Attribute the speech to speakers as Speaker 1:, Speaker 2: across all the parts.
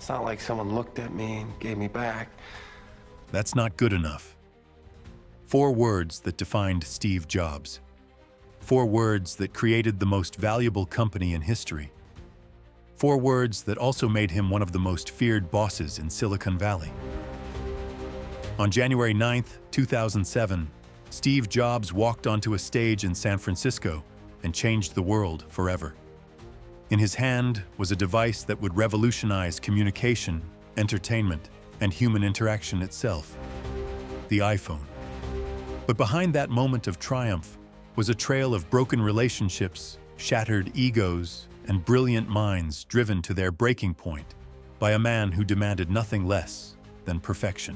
Speaker 1: It's not like someone looked at me and gave me back.
Speaker 2: That's not good enough. 4 words that defined Steve Jobs. 4 words that created the most valuable company in history. 4 words that also made him one of the most feared bosses in Silicon Valley. On January 9, 2007, Steve Jobs walked onto a stage in San Francisco and changed the world forever. In his hand was a device that would revolutionize communication, entertainment, and human interaction itself: the iPhone. But behind that moment of triumph was a trail of broken relationships, shattered egos, and brilliant minds driven to their breaking point by a man who demanded nothing less than perfection.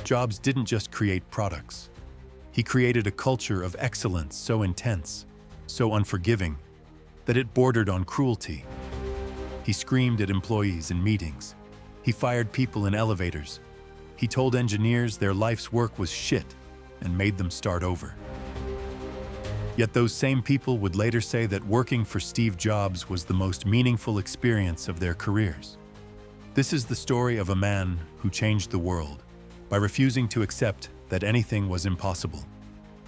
Speaker 2: Jobs didn't just create products. He created a culture of excellence so intense, so unforgiving, that it bordered on cruelty. He screamed at employees in meetings. He fired people in elevators. He told engineers their life's work was shit and made them start over. Yet those same people would later say that working for Steve Jobs was the most meaningful experience of their careers. This is the story of a man who changed the world by refusing to accept that anything was impossible,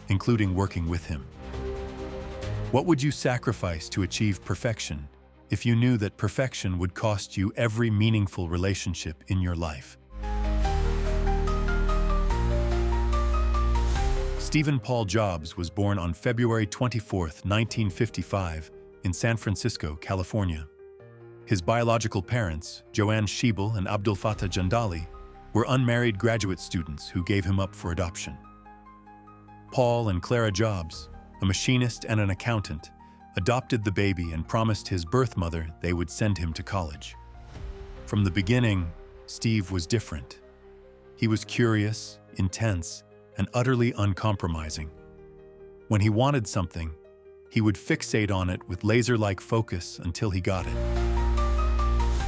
Speaker 2: including working with him. What would you sacrifice to achieve perfection if you knew that perfection would cost you every meaningful relationship in your life? Stephen Paul Jobs was born on February 24, 1955, in San Francisco, California. His biological parents, Joanne Schiebel and Abdul Fattah Jandali, were unmarried graduate students who gave him up for adoption. Paul and Clara Jobs, a machinist and an accountant, adopted the baby and promised his birth mother they would send him to college. From the beginning, Steve was different. He was curious, intense, and utterly uncompromising. When he wanted something, he would fixate on it with laser-like focus until he got it.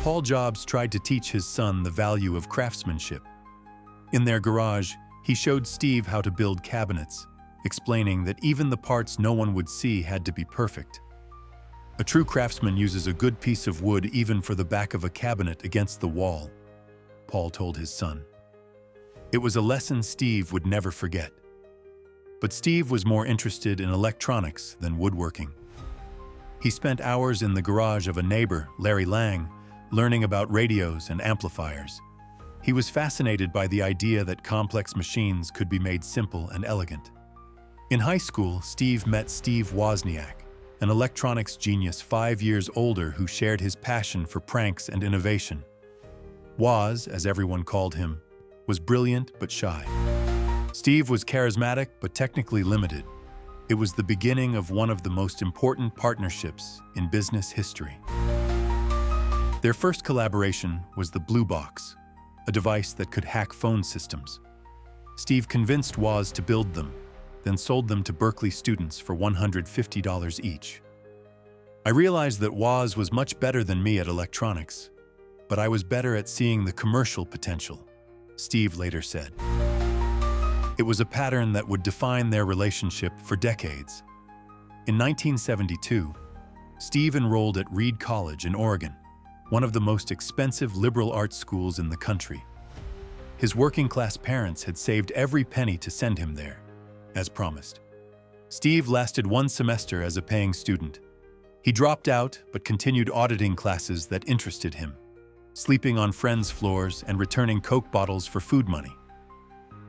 Speaker 2: Paul Jobs tried to teach his son the value of craftsmanship. In their garage, he showed Steve how to build cabinets, explaining that even the parts no one would see had to be perfect. A true craftsman uses a good piece of wood even for the back of a cabinet against the wall, Paul told his son. It was a lesson Steve would never forget. But Steve was more interested in electronics than woodworking. He spent hours in the garage of a neighbor, Larry Lang, learning about radios and amplifiers. He was fascinated by the idea that complex machines could be made simple and elegant. In high school, Steve met Steve Wozniak, an electronics genius 5 years older who shared his passion for pranks and innovation. Woz, as everyone called him, was brilliant but shy. Steve was charismatic but technically limited. It was the beginning of one of the most important partnerships in business history. Their first collaboration was the Blue Box, a device that could hack phone systems. Steve convinced Woz to build them, then sold them to Berkeley students for $150 each. I realized that Woz was much better than me at electronics, but I was better at seeing the commercial potential, Steve later said. It was a pattern that would define their relationship for decades. In 1972, Steve enrolled at Reed College in Oregon, one of the most expensive liberal arts schools in the country. His working-class parents had saved every penny to send him there, as promised. Steve lasted 1 semester as a paying student. He dropped out but continued auditing classes that interested him, sleeping on friends' floors and returning Coke bottles for food money.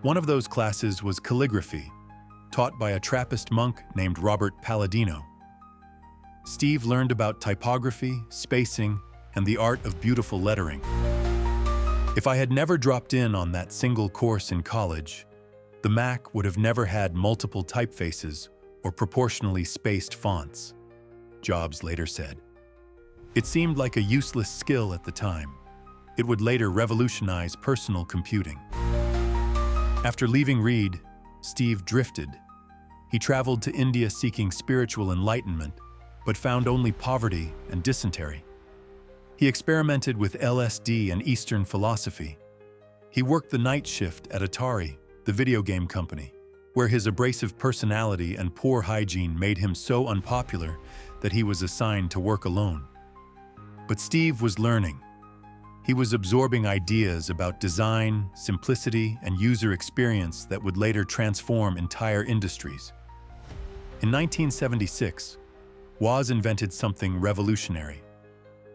Speaker 2: One of those classes was calligraphy, taught by a Trappist monk named Robert Palladino. Steve learned about typography, spacing, and the art of beautiful lettering. If I had never dropped in on that single course in college, the Mac would have never had multiple typefaces or proportionally spaced fonts, Jobs later said. It seemed like a useless skill at the time. It would later revolutionize personal computing. After leaving Reed, Steve drifted. He traveled to India seeking spiritual enlightenment, but found only poverty and dysentery. He experimented with LSD and Eastern philosophy. He worked the night shift at Atari, the video game company, where his abrasive personality and poor hygiene made him so unpopular that he was assigned to work alone. But Steve was learning. He was absorbing ideas about design, simplicity, and user experience that would later transform entire industries. In 1976, Woz invented something revolutionary: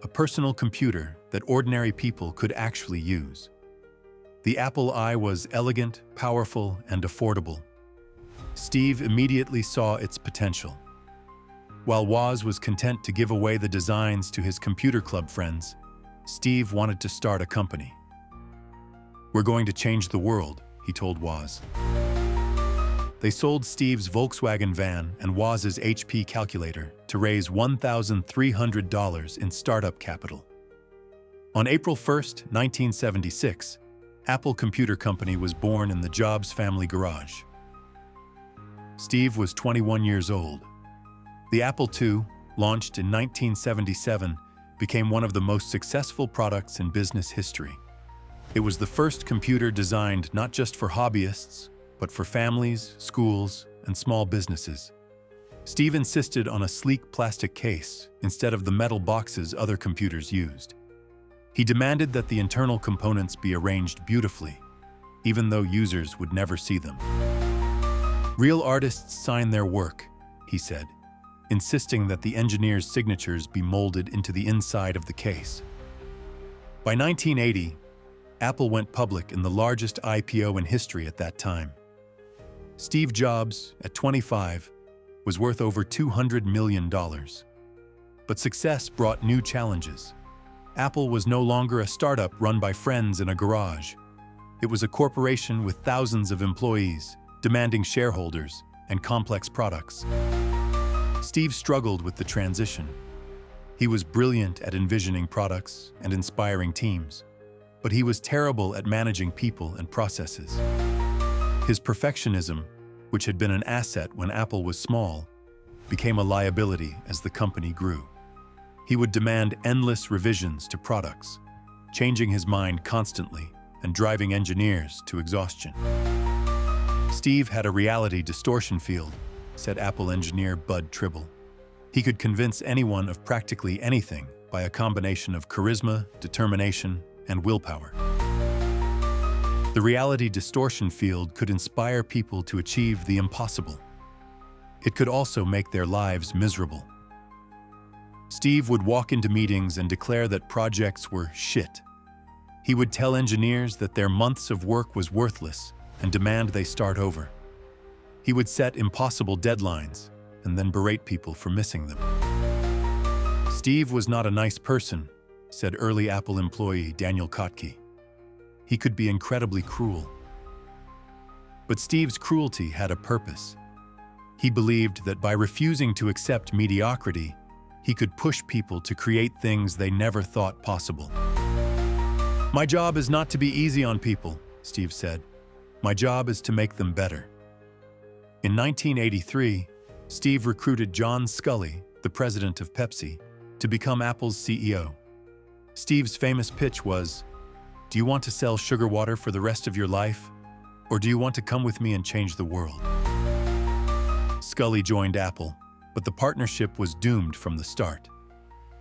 Speaker 2: a personal computer that ordinary people could actually use. The Apple I was elegant, powerful, and affordable. Steve immediately saw its potential. While Woz was content to give away the designs to his computer club friends, Steve wanted to start a company. "We're going to change the world," he told Woz. They sold Steve's Volkswagen van and Woz's HP calculator to raise $1,300 in startup capital. On April 1, 1976, Apple Computer Company was born in the Jobs family garage. Steve was 21 years old. The Apple II, launched in 1977, became one of the most successful products in business history. It was the first computer designed not just for hobbyists, but for families, schools, and small businesses. Steve insisted on a sleek plastic case instead of the metal boxes other computers used. He demanded that the internal components be arranged beautifully, even though users would never see them. "Real artists sign their work," he said, insisting that the engineers' signatures be molded into the inside of the case. By 1980, Apple went public in the largest IPO in history at that time. Steve Jobs, at 25, was worth over $200 million. But success brought new challenges. Apple was no longer a startup run by friends in a garage. It was a corporation with thousands of employees, demanding shareholders, and complex products. Steve struggled with the transition. He was brilliant at envisioning products and inspiring teams, but he was terrible at managing people and processes. His perfectionism, which had been an asset when Apple was small, became a liability as the company grew. He would demand endless revisions to products, changing his mind constantly and driving engineers to exhaustion. Steve had a reality distortion field, said Apple engineer Bud Tribble. He could convince anyone of practically anything by a combination of charisma, determination, and willpower. The reality distortion field could inspire people to achieve the impossible. It could also make their lives miserable. Steve would walk into meetings and declare that projects were shit. He would tell engineers that their months of work was worthless and demand they start over. He would set impossible deadlines and then berate people for missing them. Steve was not a nice person, said early Apple employee Daniel Kotke. He could be incredibly cruel. But Steve's cruelty had a purpose. He believed that by refusing to accept mediocrity, he could push people to create things they never thought possible. "My job is not to be easy on people," Steve said. "My job is to make them better." In 1983, Steve recruited John Sculley, the president of Pepsi, to become Apple's CEO. Steve's famous pitch was, "Do you want to sell sugar water for the rest of your life? Or do you want to come with me and change the world?" Sculley joined Apple, but the partnership was doomed from the start.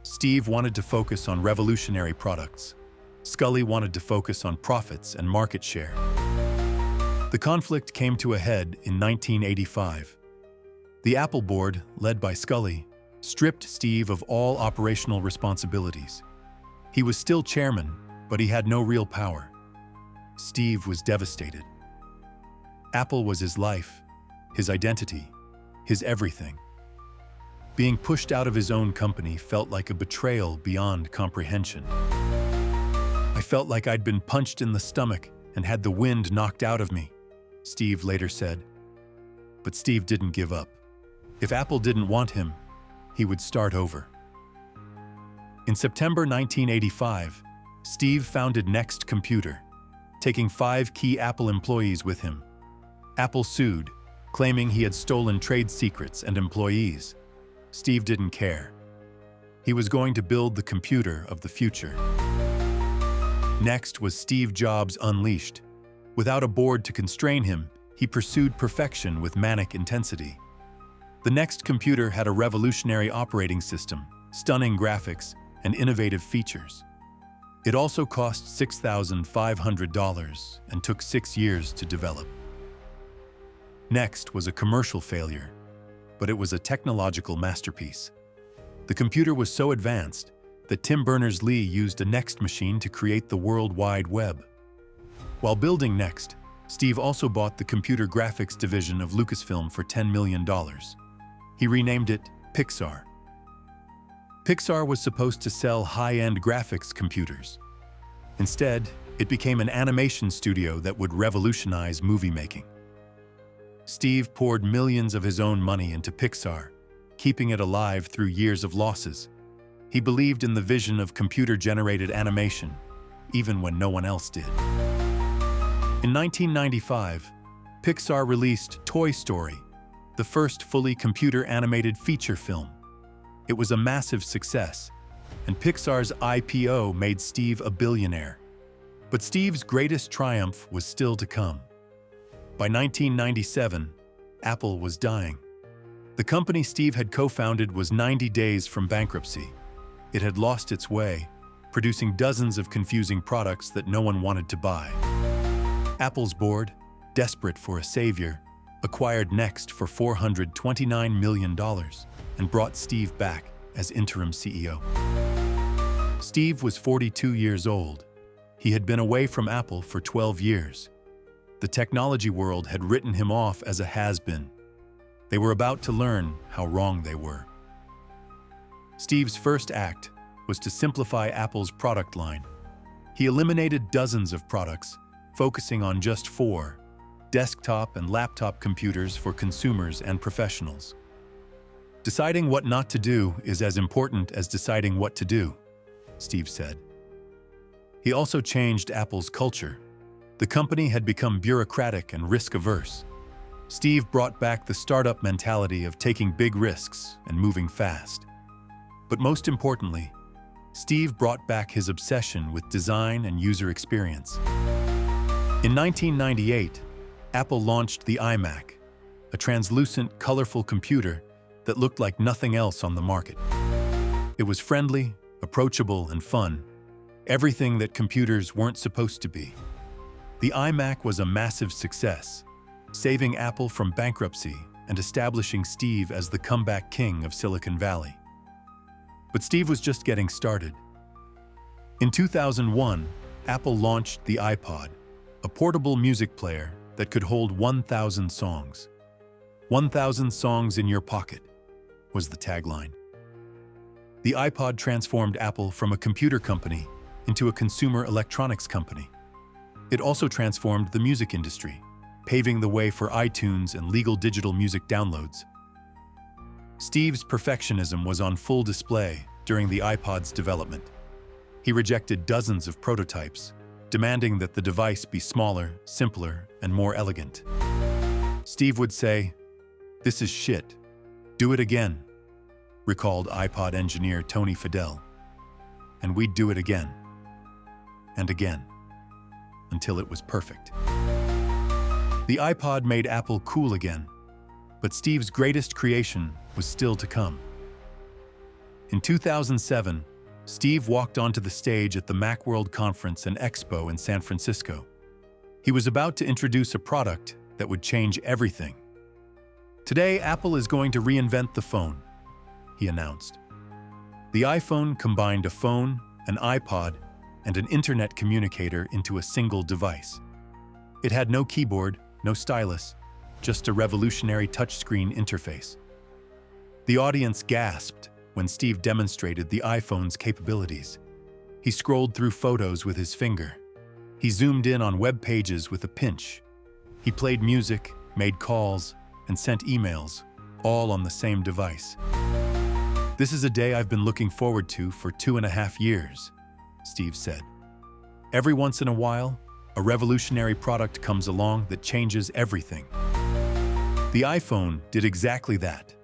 Speaker 2: Steve wanted to focus on revolutionary products. Sculley wanted to focus on profits and market share. The conflict came to a head in 1985. The Apple board, led by Sculley, stripped Steve of all operational responsibilities. He was still chairman, but he had no real power. Steve was devastated. Apple was his life, his identity, his everything. Being pushed out of his own company felt like a betrayal beyond comprehension. "I felt like I'd been punched in the stomach and had the wind knocked out of me," Steve later said. But Steve didn't give up. If Apple didn't want him, he would start over. In September 1985, Steve founded Next Computer, taking 5 key Apple employees with him. Apple sued, claiming he had stolen trade secrets and employees. Steve didn't care. He was going to build the computer of the future. Next was Steve Jobs unleashed. Without a board to constrain him, he pursued perfection with manic intensity. The Next Computer had a revolutionary operating system, stunning graphics, and innovative features. It also cost $6,500 and took 6 years to develop. Next was a commercial failure, but it was a technological masterpiece. The computer was so advanced that Tim Berners-Lee used a Next machine to create the World Wide Web. While building Next, Steve also bought the computer graphics division of Lucasfilm for $10 million. He renamed it Pixar. Pixar was supposed to sell high-end graphics computers. Instead, it became an animation studio that would revolutionize movie making. Steve poured millions of his own money into Pixar, keeping it alive through years of losses. He believed in the vision of computer-generated animation, even when no one else did. In 1995, Pixar released Toy Story, the first fully computer-animated feature film. It was a massive success, and Pixar's IPO made Steve a billionaire. But Steve's greatest triumph was still to come. By 1997, Apple was dying. The company Steve had co-founded was 90 days from bankruptcy. It had lost its way, producing dozens of confusing products that no one wanted to buy. Apple's board, desperate for a savior, acquired Next for $429 million and brought Steve back as interim CEO. Steve was 42 years old. He had been away from Apple for 12 years. The technology world had written him off as a has-been. They were about to learn how wrong they were. Steve's first act was to simplify Apple's product line. He eliminated dozens of products, focusing on just 4: desktop and laptop computers for consumers and professionals. Deciding what not to do is as important as deciding what to do, Steve said. He also changed Apple's culture. The company had become bureaucratic and risk-averse. Steve brought back the startup mentality of taking big risks and moving fast. But most importantly, Steve brought back his obsession with design and user experience. In 1998, Apple launched the iMac, a translucent, colorful computer that looked like nothing else on the market. It was friendly, approachable, and fun, everything that computers weren't supposed to be. The iMac was a massive success, saving Apple from bankruptcy and establishing Steve as the comeback king of Silicon Valley. But Steve was just getting started. In 2001, Apple launched the iPod, a portable music player that could hold 1,000 songs. 1,000 songs in your pocket was the tagline. The iPod transformed Apple from a computer company into a consumer electronics company. It also transformed the music industry, paving the way for iTunes and legal digital music downloads. Steve's perfectionism was on full display during the iPod's development. He rejected dozens of prototypes, demanding that the device be smaller, simpler, and more elegant. Steve would say, "This is shit. Do it again," recalled iPod engineer Tony Fadell. And we'd do it again, and again, until it was perfect. The iPod made Apple cool again, but Steve's greatest creation was still to come. In 2007, Steve walked onto the stage at the Macworld Conference and Expo in San Francisco. He was about to introduce a product that would change everything. "Today, Apple is going to reinvent the phone," he announced. The iPhone combined a phone, an iPod, and an internet communicator into a single device. It had no keyboard, no stylus, just a revolutionary touchscreen interface. The audience gasped when Steve demonstrated the iPhone's capabilities. He scrolled through photos with his finger. He zoomed in on web pages with a pinch. He played music, made calls, and sent emails, all on the same device. "This is a day I've been looking forward to for 2.5 years," Steve said. "Every once in a while, a revolutionary product comes along that changes everything." The iPhone did exactly that.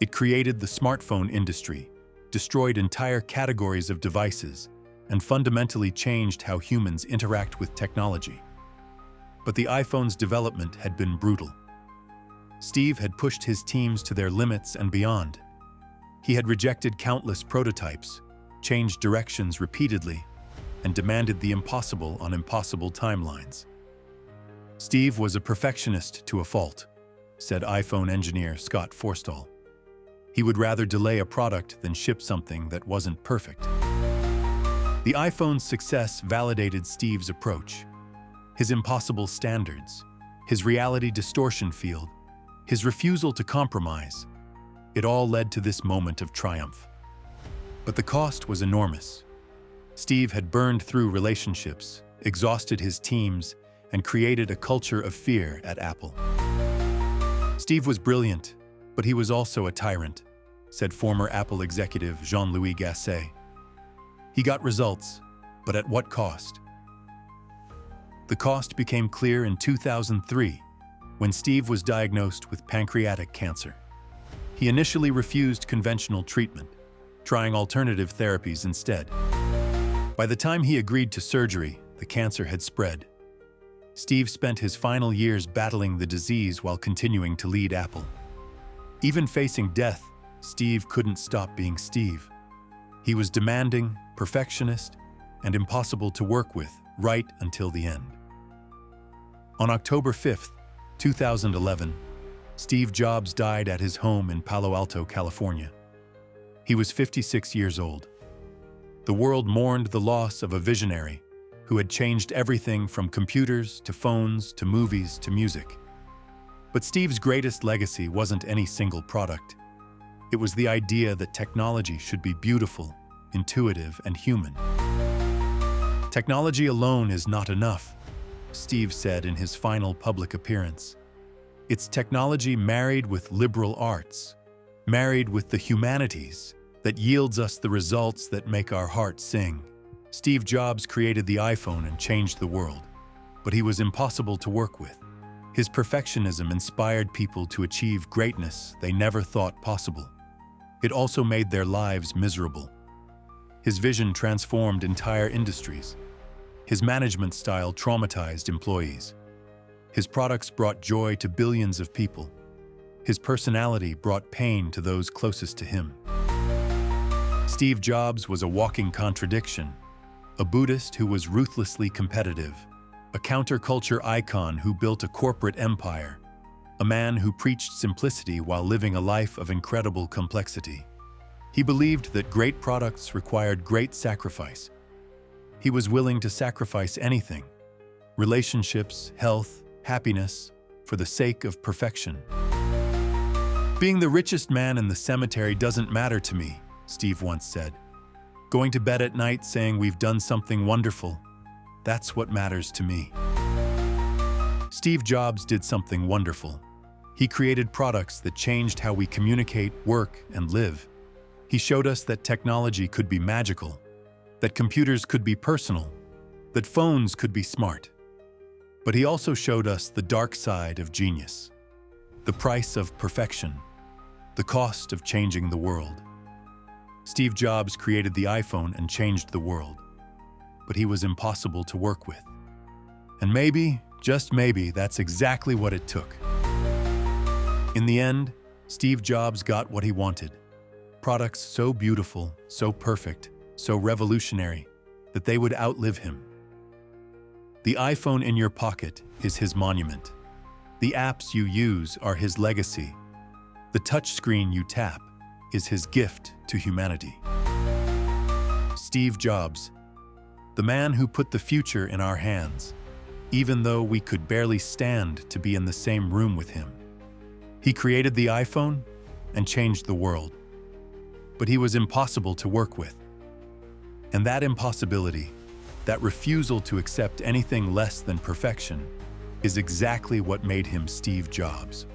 Speaker 2: It created the smartphone industry, destroyed entire categories of devices, and fundamentally changed how humans interact with technology. But the iPhone's development had been brutal. Steve had pushed his teams to their limits and beyond. He had rejected countless prototypes, changed directions repeatedly, and demanded the impossible on impossible timelines. Steve was a perfectionist to a fault, said iPhone engineer Scott Forstall. He would rather delay a product than ship something that wasn't perfect. The iPhone's success validated Steve's approach. His impossible standards, his reality distortion field, his refusal to compromise, it all led to this moment of triumph. But the cost was enormous. Steve had burned through relationships, exhausted his teams, and created a culture of fear at Apple. Steve was brilliant, but he was also a tyrant, said former Apple executive Jean-Louis Gasset. He got results, but at what cost? The cost became clear in 2003, when Steve was diagnosed with pancreatic cancer. He initially refused conventional treatment, trying alternative therapies instead. By the time he agreed to surgery, the cancer had spread. Steve spent his final years battling the disease while continuing to lead Apple. Even facing death, Steve couldn't stop being Steve. He was demanding, perfectionist, and impossible to work with right until the end. On October 5, 2011, Steve Jobs died at his home in Palo Alto, California. He was 56 years old. The world mourned the loss of a visionary who had changed everything from computers to phones to movies to music. But Steve's greatest legacy wasn't any single product. It was the idea that technology should be beautiful, intuitive, and human. Technology alone is not enough, Steve said in his final public appearance. It's technology married with liberal arts, married with the humanities, that yields us the results that make our hearts sing. Steve Jobs created the iPhone and changed the world, but he was impossible to work with. His perfectionism inspired people to achieve greatness they never thought possible. It also made their lives miserable. His vision transformed entire industries. His management style traumatized employees. His products brought joy to billions of people. His personality brought pain to those closest to him. Steve Jobs was a walking contradiction, a Buddhist who was ruthlessly competitive, a counterculture icon who built a corporate empire, a man who preached simplicity while living a life of incredible complexity. He believed that great products required great sacrifice. He was willing to sacrifice anything, relationships, health, happiness, for the sake of perfection. Being the richest man in the cemetery doesn't matter to me, Steve once said. Going to bed at night saying we've done something wonderful, that's what matters to me. Steve Jobs did something wonderful. He created products that changed how we communicate, work, and live. He showed us that technology could be magical, that computers could be personal, that phones could be smart. But he also showed us the dark side of genius, the price of perfection, the cost of changing the world. Steve Jobs created the iPhone and changed the world, but he was impossible to work with. And maybe, just maybe, that's exactly what it took. In the end, Steve Jobs got what he wanted. Products so beautiful, so perfect, so revolutionary, that they would outlive him. The iPhone in your pocket is his monument. The apps you use are his legacy. The touchscreen you tap is his gift to humanity. Steve Jobs, the man who put the future in our hands, even though we could barely stand to be in the same room with him. He created the iPhone and changed the world, but he was impossible to work with. And that impossibility, that refusal to accept anything less than perfection, is exactly what made him Steve Jobs.